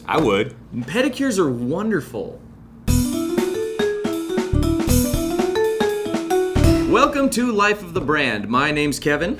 I would. Pedicures are wonderful. Welcome to Life of the Brand. My name's Kevin.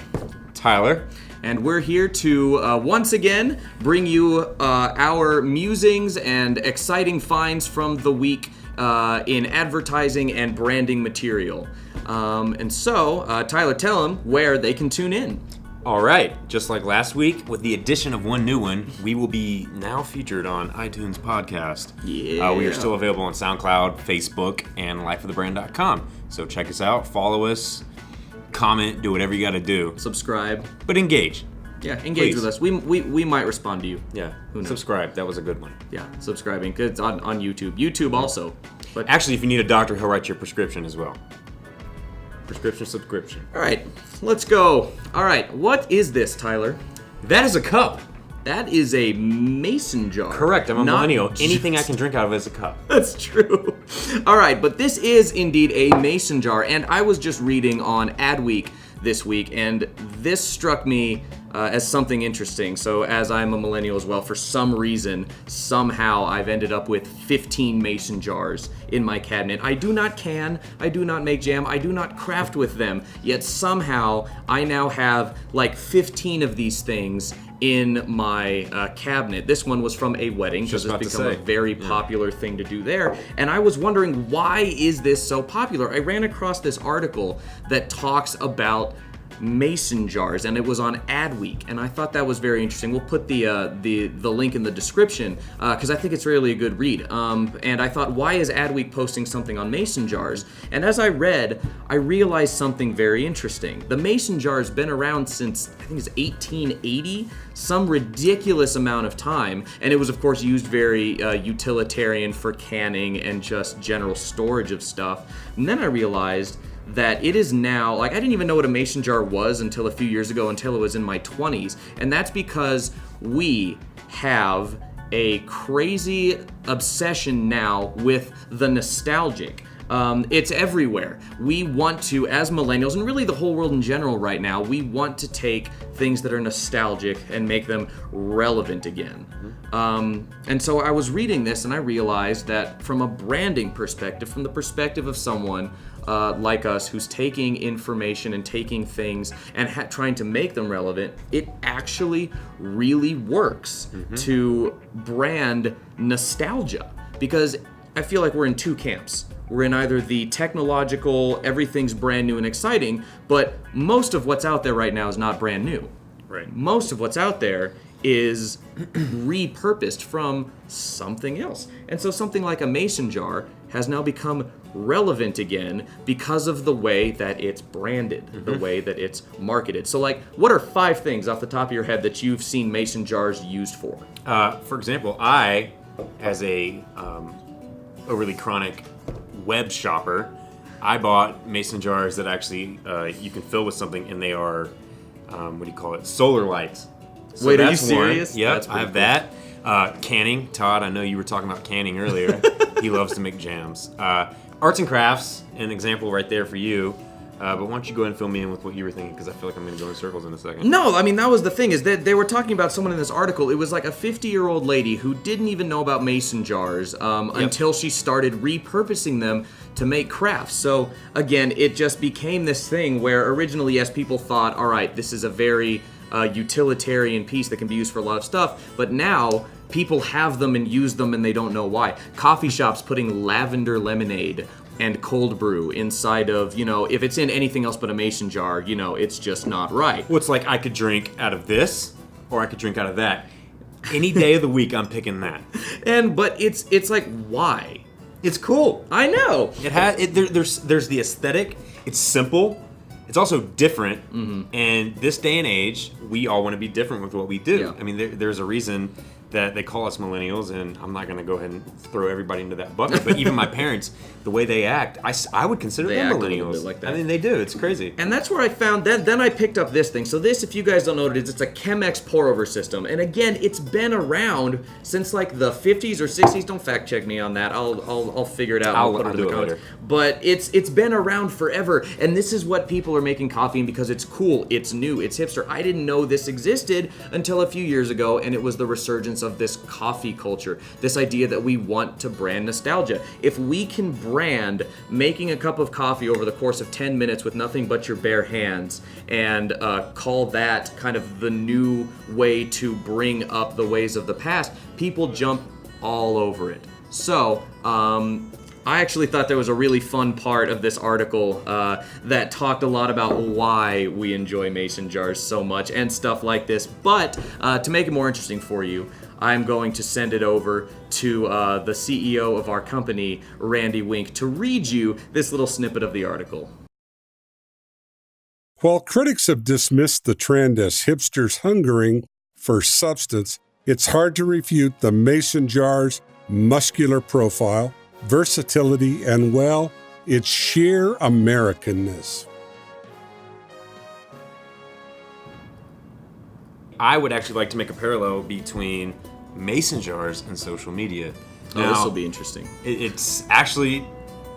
Tyler. And we're here to, once again, bring you our musings and exciting finds from the week in advertising and branding material. Tyler, tell them where they can tune in. All right, just like last week, with the addition of one new one, we will be now featured on iTunes Podcast. Yeah. We are still available on SoundCloud, Facebook, and lifeofthebrand.com. So check us out, follow us, comment, do whatever you got to do. Subscribe. But engage. Yeah, engage Please. with us. We might respond to you. Yeah, Who knows? subscribe. That was a good one. Yeah, subscribing. 'Cause it's on YouTube. YouTube also. But Actually, if you need a doctor, he'll write your prescription as well. Prescription, subscription. all right, let's go. All right, what is this, Tyler? That is a cup. That is a mason jar. Correct, I'm a Not millennial. just- Anything I can drink out of is a cup. That's true. All right, but this is indeed a mason jar, and I was just reading on Adweek this week, and this struck me as something interesting. So as I'm a millennial as well, for some reason, somehow I've ended up with 15 mason jars in my cabinet. I do not can, I do not make jam, I do not craft with them, yet somehow I now have like 15 of these things in my cabinet. This one was from a wedding because Just it's about to become a say. very popular thing to do there. And I was wondering, why is this so popular? I ran across this article that talks about mason jars, and it was on Adweek, and I thought that was very interesting. We'll put the link in the description because I think it's really a good read. And I thought, why is Adweek posting something on mason jars? And as I read, I realized something very interesting. The mason jar has been around since, I think it's 1880, some ridiculous amount of time, and it was of course used very utilitarian for canning and just general storage of stuff. And then I realized that it is now, like, I didn't even know what a mason jar was until a few years ago, until it was in my 20s. And that's because we have a crazy obsession now with the nostalgic. It's everywhere. We want to, as millennials, and really the whole world in general right now, we want to take things that are nostalgic and make them relevant again. And so I was reading this and I realized that from a branding perspective, from the perspective of someone like us who's taking information and taking things and trying to make them relevant, it actually really works to brand nostalgia. Because I feel like we're in two camps. We're in either the technological, everything's brand new and exciting, but most of what's out there right now is not brand new. Right. Most of what's out there is repurposed from something else. And so something like a mason jar has now become relevant again because of the way that it's branded, the way that it's marketed. So, like, what are 5 things off the top of your head that you've seen mason jars used for? For example, I, as a overly chronic web shopper, I bought mason jars that actually you can fill with something, and they are, what do you call it, solar lights. So Wait, are you that's serious? One. Yep, That's I have pretty that. Canning. Todd, I know you were talking about canning earlier. He loves to make jams. Arts and crafts, an example right there for you. But why don't you go ahead and fill me in with what you were thinking, because I feel like I'm going to go in circles in a second. No, I mean, that was the thing, is that they were talking about someone in this article. It was like a 50-year-old lady who didn't even know about mason jars until she started repurposing them to make crafts. So, again, it just became this thing where originally, yes, people thought, all right, this is a very utilitarian piece that can be used for a lot of stuff, but now people have them and use them and they don't know why. Coffee shops putting lavender lemonade and cold brew inside of, if it's in anything else but a mason jar, it's just not right. Well, it's like I could drink out of this, or I could drink out of that. Any day of the week, I'm picking that. But it's like, why? It's cool. I know. There's the aesthetic. It's simple. It's also different. And this day and age, we all want to be different with what we do. Yeah. I mean, there's a reason that they call us millennials, and I'm not going to go ahead and throw everybody into that bucket. But even my parents, the way they act, I would consider They them act a millennials. little bit like that. I mean, they do. It's crazy. And that's where I found, then I picked up this thing. So this, if you guys don't know what it is, it's a Chemex pour-over system. And again, it's been around since like the 50s or 60s. Don't fact check me on that. I'll figure it out. I'll put it in do the it comments. later. But it's been around forever. And this is what people are making coffee in because it's cool, it's new, it's hipster. I didn't know this existed until a few years ago, and it was the resurgence of this coffee culture, this idea that we want to brand nostalgia. If we can brand making a cup of coffee over the course of 10 minutes with nothing but your bare hands and call that kind of the new way to bring up the ways of the past, people jump all over it. So, I actually thought there was a really fun part of this article that talked a lot about why we enjoy mason jars so much and stuff like this. But to make it more interesting for you, I'm going to send it over to the CEO of our company, Randy Wink, to read you this little snippet of the article. While critics have dismissed the trend as hipsters hungering for substance, it's hard to refute the mason jar's muscular profile, versatility, and, well, its sheer Americanness. I would actually like to make a parallel between mason jars and social media. Now, this will be interesting. It's actually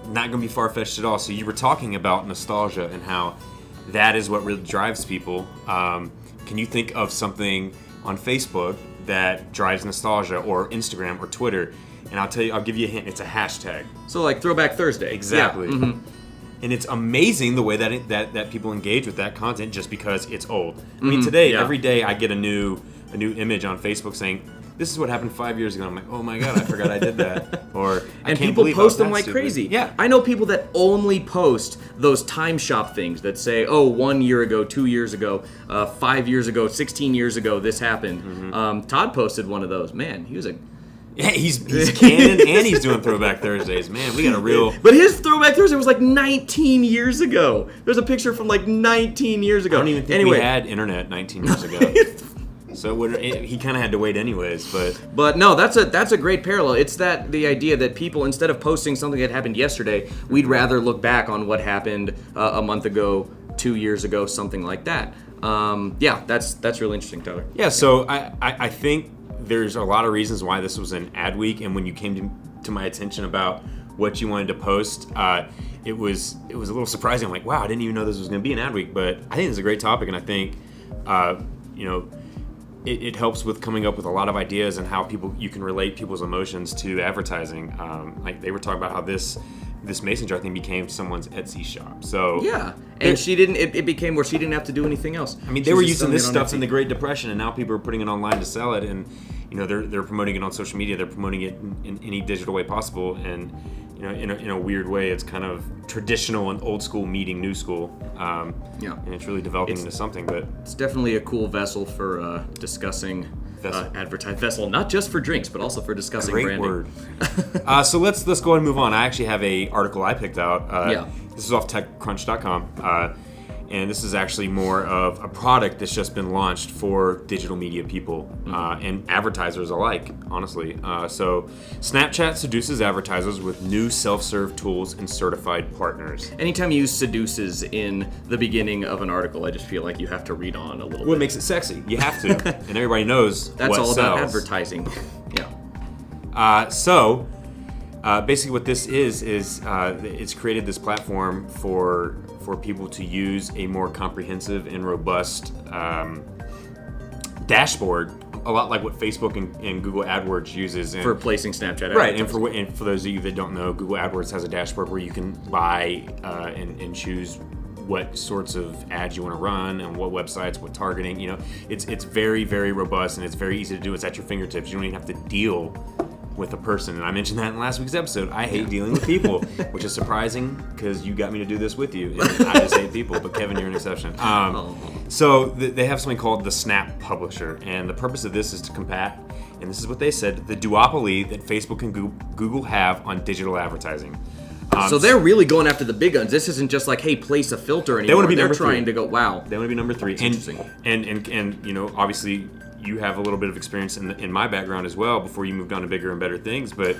not going to be far-fetched at all. So you were talking about nostalgia and how that is what really drives people. Can you think of something on Facebook that drives nostalgia, or Instagram or Twitter? And I'll give you a hint. It's a hashtag. So like Throwback Thursday. Exactly. Yeah. Mm-hmm. And it's amazing the way that people engage with that content just because it's old. I mean, today, every day I get a new image on Facebook saying, this is what happened 5 years ago. I'm like, oh my God, I forgot I did that. Or and people post them like crazy. Yeah. I know people that only post those time shop things that say, oh, 1 year ago, 2 years ago, 5 years ago, 16 years ago, this happened. Mm-hmm. Todd posted one of those. Man, he was a... Yeah, he's canon and he's doing Throwback Thursdays. Man, we got a real... But his Throwback Thursday was like 19 years ago. There's a picture from like 19 years ago. I don't even think we had internet 19 years ago. So he kind of had to wait anyways, But no, that's a great parallel. It's the idea that people, instead of posting something that happened yesterday, we'd rather look back on what happened a month ago, 2 years ago, something like that. Yeah, that's really interesting, Tyler. Yeah, so I think there's a lot of reasons why this was an ad week, and when you came to my attention about what you wanted to post, it was a little surprising. I'm like, wow, I didn't even know this was going to be an ad week, but I think it's a great topic, and I think it helps with coming up with a lot of ideas and how you can relate people's emotions to advertising. Like they were talking about how this mason jar thing became someone's Etsy shop. So yeah, and she didn't. It became where she didn't have to do anything else. I mean, they were using this stuff in the Great Depression, and now people are putting it online to sell it, and they're promoting it on social media. They're promoting it in any digital way possible, and in a weird way, it's kind of traditional and old school meeting new school. Yeah, and it's really developing into something. But it's definitely a cool vessel for discussing. Advertised vessel, not just for drinks, but also for discussing Great branding. Word. So let's go ahead and move on. I actually have a article I picked out. This is off TechCrunch.com, and this is actually more of a product that's just been launched for digital media people and advertisers alike, honestly. So Snapchat seduces advertisers with new self-serve tools and certified partners. Anytime you use seduces in the beginning of an article, I just feel like you have to read on a little bit. Well, it makes it sexy. You have to. And everybody knows that's what all sells. about advertising. Yeah. Basically what this is it's created this platform for people to use a more comprehensive and robust dashboard, a lot like what Facebook and Google AdWords uses for placing Snapchat. Right, and for those of you that don't know, Google AdWords has a dashboard where you can buy and choose what sorts of ads you want to run and what websites, what targeting. It's very, very robust and it's very easy to do. It's at your fingertips. You don't even have to deal with a person, and I mentioned that in last week's episode. I hate dealing with people, which is surprising because you got me to do this with you. And I just hate people, but Kevin, you're an exception. So they have something called the Snap Publisher, and the purpose of this is to combat, and this is what they said, the duopoly that Facebook and Google have on digital advertising. So they're really going after the big guns. This isn't just like, hey, place a filter anymore. They want to be They're number trying three. to go, wow. They want to be number three. Interesting. And obviously you have a little bit of experience in my background as well before you moved on to bigger and better things, but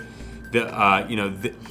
the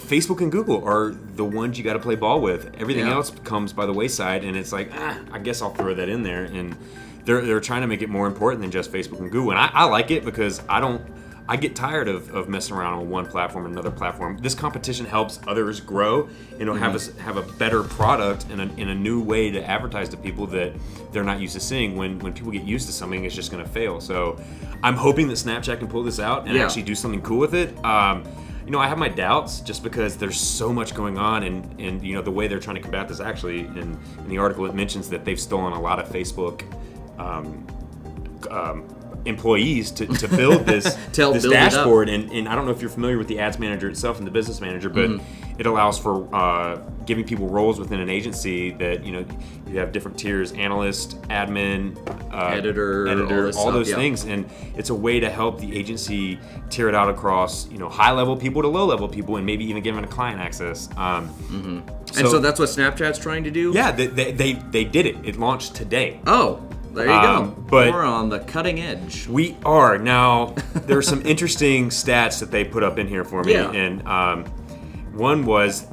Facebook and Google are the ones you got to play ball with. Everything else comes by the wayside, and it's like, I guess I'll throw that in there. And they're trying to make it more important than just Facebook and Google, and I like it because I don't I get tired of messing around on one platform and another platform. This competition helps others grow and have a better product and a new way to advertise to people that they're not used to seeing. When people get used to something, it's just going to fail. So I'm hoping that Snapchat can pull this out and actually do something cool with it. I have my doubts just because there's so much going on, and the way they're trying to combat this. Actually, in the article, it mentions that they've stolen a lot of Facebook employees to build this this dashboard. And I don't know if you're familiar with the Ads Manager itself and the Business Manager, but it allows for giving people roles within an agency that you have different tiers: analyst, admin, editor, all those things. And it's a way to help the agency tier it out across high level people to low level people, and maybe even giving a client access. And so that's what Snapchat's trying to do? Yeah, they did it. It launched today. Oh, there you go. But we're on the cutting edge. We are. Now, there are some interesting stats that they put up in here for me. Yeah. And one was,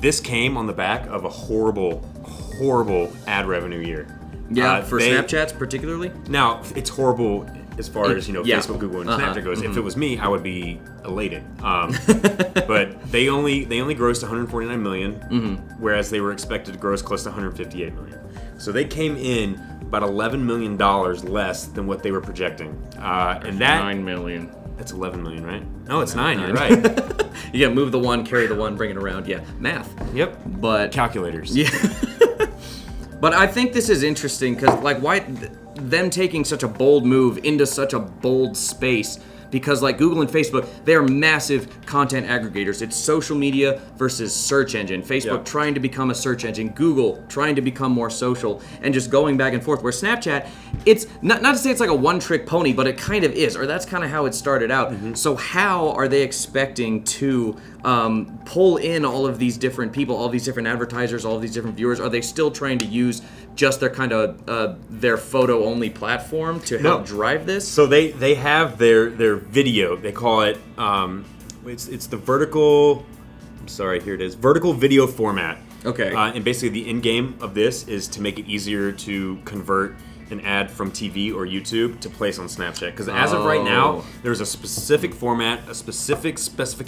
this came on the back of a horrible ad revenue year. Yeah, for Snapchat's particularly? Now, it's horrible as far as Facebook, Google, and Snapchat goes. If it was me, I would be elated. But they only grossed 149 million, whereas they were expected to gross close to 158 million. So they came in about $11 million less than what they were projecting. And that $9 million. That's 11 million, right? No, it's 9. You're right. You gotta move the one, carry the one, bring it around. Yeah, math. Yep. But calculators. Yeah. But I think this is interesting because, why them taking such a bold move into such a bold space? Because Google and Facebook, they are massive content aggregators. It's social media versus search engine. Facebook trying to become a search engine. Google trying to become more social, and just going back and forth. Where Snapchat, it's not to say it's like a one-trick pony, but it kind of is, or that's kind of how it started out. So how are they expecting to pull in all of these different people, all these different advertisers, all of these different viewers? Are they still trying to use just their kind of their photo-only platform to help drive this? So they have their video. They call it it's the vertical. I'm sorry, here it is. Vertical video format. Okay. And basically the end game of this is to make it easier to convert an ad from TV or YouTube to place on Snapchat. Because as of right now, there's a specific format, a specific.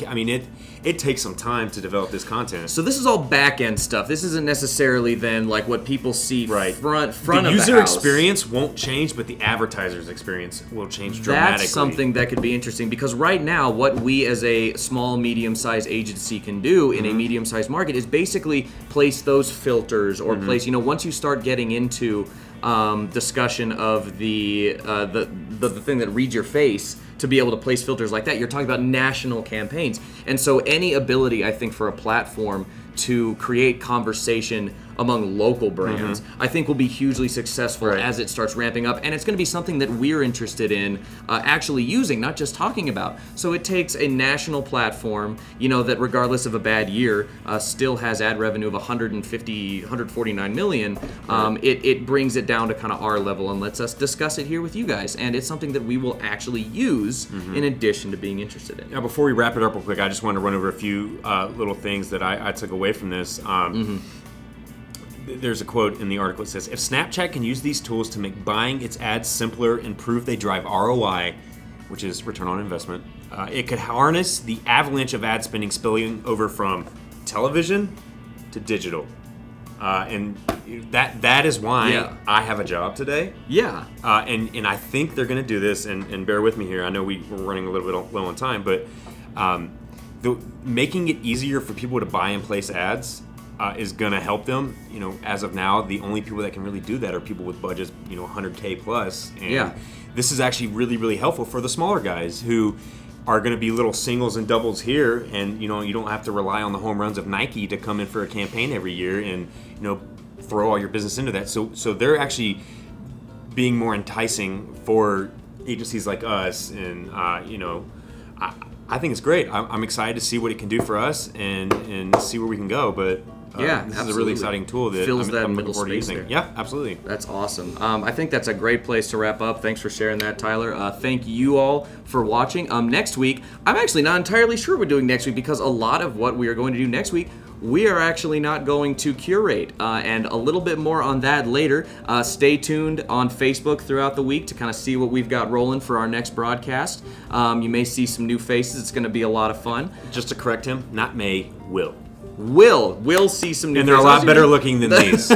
I mean, it takes some time to develop this content. So this is all back end stuff. This isn't necessarily then what people see front of the house. The user experience won't change, but the advertiser's experience will change dramatically. That's something that could be interesting, because right now what we as a small, medium-sized agency can do in a medium-sized market is basically place those filters or place, once you start getting into discussion of the thing that reads your face, to be able to place filters like that, you're talking about national campaigns. And so any ability, I think, for a platform to create conversation among local brands, I think will be hugely successful as it starts ramping up. And it's going to be something that we're interested in actually using, not just talking about. So it takes a national platform, that regardless of a bad year, still has ad revenue of 149 million. It brings it down to kind of our level and lets us discuss it here with you guys. And it's something that we will actually use in addition to being interested in. Now, before we wrap it up real quick, I just want to run over a few little things that I took away from this. There's a quote in the article that says, if Snapchat can use these tools to make buying its ads simpler and prove they drive ROI, which is return on investment, it could harness the avalanche of ad spending spilling over from television to digital. And that is why I have a job today. Yeah. And I think they're going to do this, and bear with me here. I know we're running a little bit low on time, but making it easier for people to buy and place ads is going to help them. As of now, the only people that can really do that are people with budgets, $100K plus. And this is actually really, really helpful for the smaller guys who are going to be little singles and doubles here, and you don't have to rely on the home runs of Nike to come in for a campaign every year and throw all your business into that. So they're actually being more enticing for agencies like us, and I think it's great. I'm excited to see what it can do for us and see where we can go. But this is a really exciting tool that fills that I'm middle looking forward to space using. there. Yeah, absolutely. That's awesome. I think that's a great place to wrap up. Thanks for sharing that, Tyler. Thank you all for watching. Next week, I'm actually not entirely sure what we're doing next week, because a lot of what we are going to do next week we are actually not going to curate. And a little bit more on that later. Stay tuned on Facebook throughout the week to kind of see what we've got rolling for our next broadcast. You may see some new faces. It's going to be a lot of fun. Just to correct him, not May, Will. We'll see some new And they're a faces. lot better looking than these.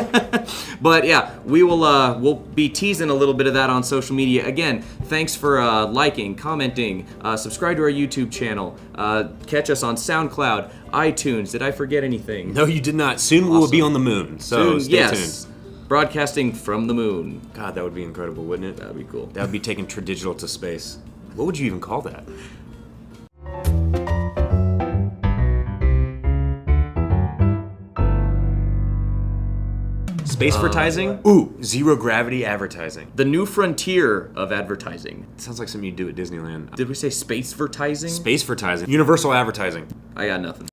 But yeah, we'll be teasing a little bit of that on social media. Again, thanks for liking, commenting, subscribe to our YouTube channel, catch us on SoundCloud, iTunes. Did I forget anything? No, you did not. Soon we will be on the moon, so Soon, stay yes. tuned. Broadcasting from the moon. God, that would be incredible, wouldn't it? That'd be cool. That would be taking Tradigital to space. What would you even call that? Space advertising? Ooh, zero gravity advertising. The new frontier of advertising. Sounds like something you do at Disneyland. Did we say space-vertising? Space advertising. Universal advertising. I got nothing.